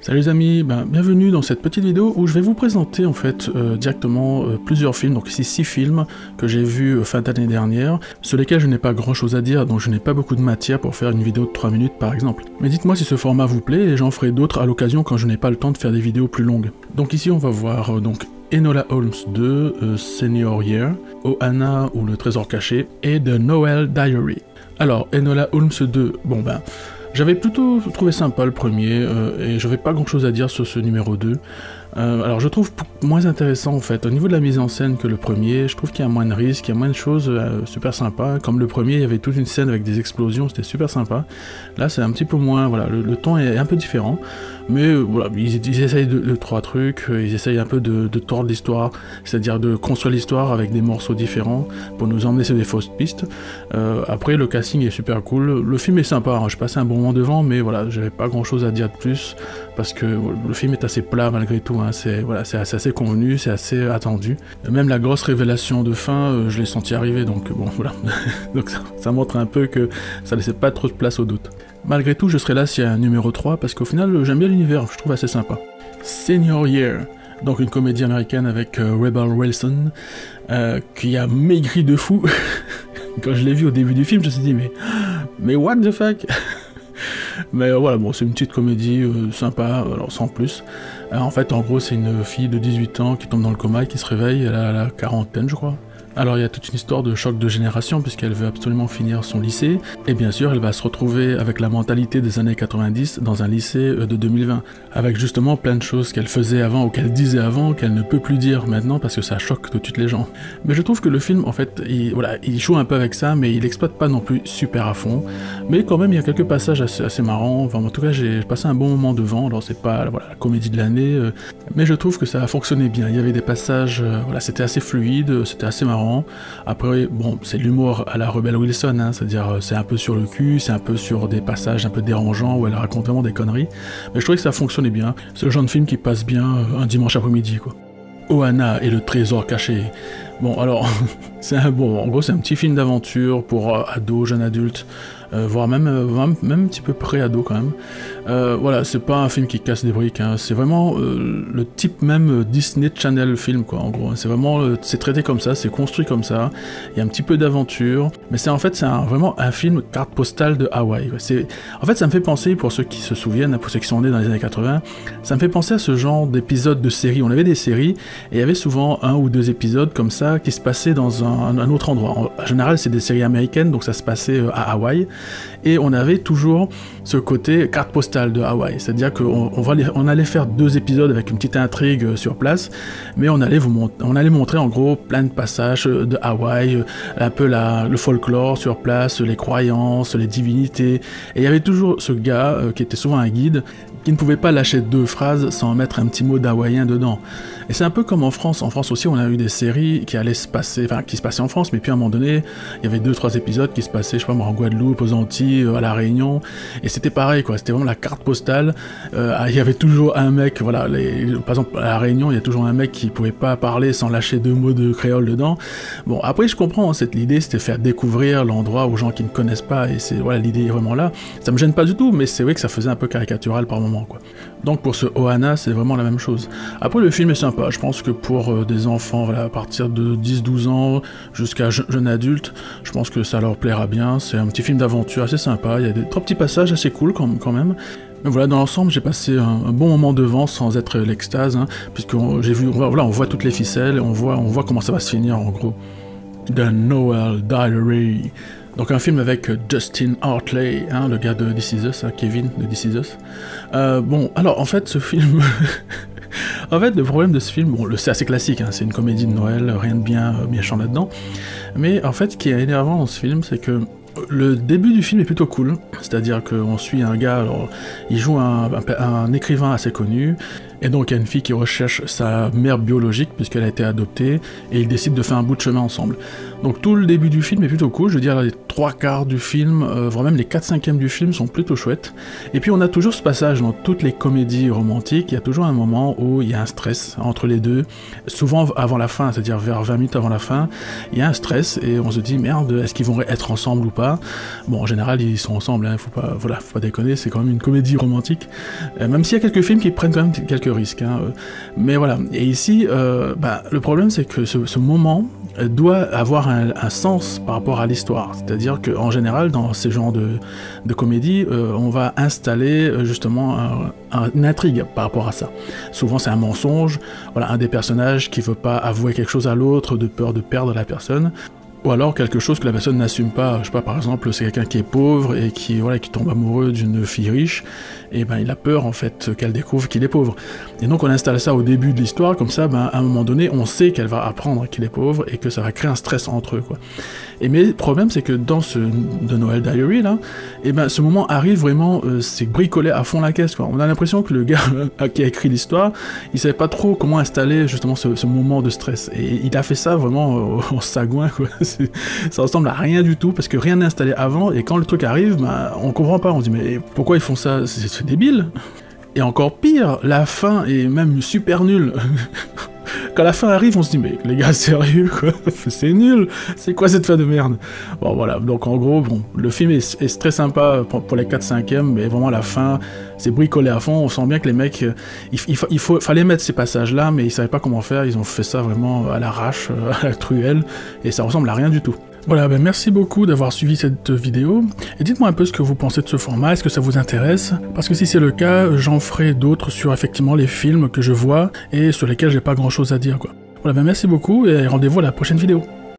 Salut les amis, bienvenue dans cette petite vidéo où je vais vous présenter en fait directement plusieurs films, donc ici 6 films que j'ai vus fin d'année dernière, sur lesquels je n'ai pas grand chose à dire, donc je n'ai pas beaucoup de matière pour faire une vidéo de 3 minutes par exemple. Mais dites-moi si ce format vous plaît et j'en ferai d'autres à l'occasion quand je n'ai pas le temps de faire des vidéos plus longues. Donc ici on va voir donc Enola Holmes 2, Senior Year, Ohana ou le trésor caché, et The Noel Diary. Alors Enola Holmes 2, j'avais plutôt trouvé sympa le premier, et j'avais pas grand chose à dire sur ce numéro 2. Alors je trouve moins intéressant en fait, au niveau de la mise en scène que le premier, je trouve qu'il y a moins de risques, il y a moins de choses super sympas. Comme le premier, il y avait toute une scène avec des explosions, c'était super sympa. Là c'est un petit peu moins, voilà, le ton est un peu différent. Mais voilà, ils essayent de 3 trucs, ils essayent un peu de tordre l'histoire, c'est-à-dire de construire l'histoire avec des morceaux différents pour nous emmener sur des fausses pistes. Après le casting est super cool, le film est sympa, hein, je passais un bon moment devant, mais voilà, j'avais pas grand chose à dire de plus, parce que le film est assez plat malgré tout, hein, c'est assez convenu, c'est assez attendu. Même la grosse révélation de fin, je l'ai senti arriver, donc bon voilà. Donc ça montre un peu que ça laissait pas trop de place au doute. Malgré tout, je serai là s'il y a un numéro 3, parce qu'au final, j'aime bien l'univers, je trouve assez sympa. Senior Year, donc une comédie américaine avec Rebel Wilson, qui a maigri de fou. Quand je l'ai vu au début du film, je me suis dit, mais what the fuck. Mais voilà, bon, c'est une petite comédie sympa, alors sans plus. En fait, en gros, c'est une fille de 18 ans qui tombe dans le coma et qui se réveille, elle a la quarantaine, je crois. Alors il y a toute une histoire de choc de génération puisqu'elle veut absolument finir son lycée, et bien sûr elle va se retrouver avec la mentalité des années 90 dans un lycée de 2020, avec justement plein de choses qu'elle faisait avant ou qu'elle disait avant qu'elle ne peut plus dire maintenant parce que ça choque tout de suite les gens. Mais je trouve que le film en fait, il joue un peu avec ça, mais il exploite pas non plus super à fond, mais quand même il y a quelques passages assez marrants, enfin en tout cas j'ai passé un bon moment devant, alors c'est pas la comédie de l'année, mais je trouve que ça a fonctionné bien, il y avait des passages, c'était assez fluide, c'était assez marrant. Après, bon, c'est l'humour à la Rebel Wilson, hein, c'est-à-dire c'est un peu sur le cul, c'est un peu sur des passages un peu dérangeants où elle raconte vraiment des conneries, mais je trouvais que ça fonctionnait bien, c'est le genre de film qui passe bien un dimanche après-midi, quoi. Ohana et le trésor caché. Bon, alors, en gros, c'est un petit film d'aventure pour ados, jeunes adultes, voire même un petit peu pré-ado quand même. Voilà, c'est pas un film qui casse des briques, hein, c'est vraiment le type même Disney Channel film, quoi, en gros. C'est vraiment, c'est traité comme ça, c'est construit comme ça, il y a un petit peu d'aventure, mais c'est vraiment un film carte postale de Hawaï. En fait, ça me fait penser, pour ceux qui se souviennent, pour ceux qui sont nés dans les années 80, ça me fait penser à ce genre d'épisodes de séries. On avait des séries, et il y avait souvent 1 ou 2 épisodes comme ça, qui se passaient dans un autre endroit. En général, c'est des séries américaines, donc ça se passait à Hawaï, et on avait toujours ce côté carte postale de Hawaï, c'est-à-dire qu'on allait faire 2 épisodes avec une petite intrigue sur place, mais on allait montrer en gros plein de passages de Hawaï, un peu le folklore sur place, les croyances, les divinités, et il y avait toujours ce gars qui était souvent un guide, qui ne pouvait pas lâcher 2 phrases sans mettre un petit mot d'hawaïen dedans. Et c'est un peu comme en France. En France aussi, on a eu des séries qui se passaient en France, mais puis à un moment donné, il y avait 2-3 épisodes qui se passaient, je sais pas moi, en Guadeloupe, aux Antilles, à La Réunion, et c'était pareil, quoi. C'était vraiment la carte postale. Il y avait toujours un mec, voilà, par exemple, à La Réunion, il y a toujours un mec qui pouvait pas parler sans lâcher 2 mots de créole dedans. Bon, après, je comprends, hein, l'idée, c'était faire découvrir l'endroit aux gens qui ne connaissent pas, et l'idée est vraiment là. Ça me gêne pas du tout, mais c'est vrai que ça faisait un peu caricatural par moment, quoi. Donc pour ce Ohana, c'est vraiment la même chose. Après, le film est sympa, je pense que pour des enfants, voilà, à partir de 10-12 ans jusqu'à jeune adulte, je pense que ça leur plaira bien. C'est un petit film d'aventure assez sympa, il y a des 3 petits passages assez cool quand même. Mais voilà, dans l'ensemble, j'ai passé un bon moment devant sans être l'extase, hein, puisque on voit toutes les ficelles, on voit comment ça va se finir en gros. The Noel Diary. Donc un film avec Justin Hartley, hein, le gars de This Is Us, hein, Kevin de This Is Us. Bon, alors en fait ce film... En fait, le problème de ce film, bon, c'est assez classique, hein, c'est une comédie de Noël, rien de bien méchant là-dedans, mais en fait, ce qui est énervant dans ce film, c'est que le début du film est plutôt cool, c'est-à-dire qu'on suit un gars, alors, il joue un écrivain assez connu, et donc il y a une fille qui recherche sa mère biologique, puisqu'elle a été adoptée, et ils décident de faire un bout de chemin ensemble. Donc tout le début du film est plutôt cool, je veux dire les 3/4 du film, voire même les 4/5 du film sont plutôt chouettes. Et puis on a toujours ce passage dans toutes les comédies romantiques, il y a toujours un moment où il y a un stress entre les deux, souvent avant la fin, c'est-à-dire vers 20 minutes avant la fin, il y a un stress et on se dit merde, est-ce qu'ils vont être ensemble ou pas? Bon, en général ils sont ensemble, hein, faut pas déconner, c'est quand même une comédie romantique, même s'il y a quelques films qui prennent quand même quelques risques, hein, mais voilà. Et ici, le problème c'est que ce moment doit avoir un sens par rapport à l'histoire, c'est-à-dire qu'en général dans ces genres de comédies, on va installer justement une intrigue par rapport à ça. Souvent c'est un mensonge, voilà, un des personnages qui veut pas avouer quelque chose à l'autre de peur de perdre la personne, ou alors quelque chose que la personne n'assume pas, je sais pas, par exemple c'est quelqu'un qui est pauvre et qui tombe amoureux d'une fille riche, et ben il a peur en fait qu'elle découvre qu'il est pauvre. Et donc on installe ça au début de l'histoire, comme ça à un moment donné on sait qu'elle va apprendre qu'il est pauvre et que ça va créer un stress entre eux, quoi. Mais le problème c'est que dans ce The Noel Diary là, et ben ce moment arrive vraiment, c'est bricolé à fond la caisse, quoi. On a l'impression que le gars qui a écrit l'histoire, il savait pas trop comment installer justement ce moment de stress, et il a fait ça vraiment en sagouin, quoi. Ça ressemble à rien du tout, parce que rien n'est installé avant, et quand le truc arrive, on comprend pas, on se dit mais pourquoi ils font ça, c'est débile. Et encore pire, la fin est même super nulle. Quand la fin arrive, on se dit mais les gars, sérieux quoi, c'est nul, c'est quoi cette fin de merde? Bon voilà, donc en gros, bon, le film est très sympa pour les 4/5, mais vraiment la fin, c'est bricolé à fond, on sent bien que les mecs, fallait mettre ces passages là, mais ils savaient pas comment faire, ils ont fait ça vraiment à l'arrache, à la truelle, et ça ressemble à rien du tout. Voilà, merci beaucoup d'avoir suivi cette vidéo, et dites-moi un peu ce que vous pensez de ce format, est-ce que ça vous intéresse? Parce que si c'est le cas, j'en ferai d'autres sur effectivement les films que je vois, et sur lesquels j'ai pas grand chose à dire, quoi. Voilà, merci beaucoup, et rendez-vous à la prochaine vidéo.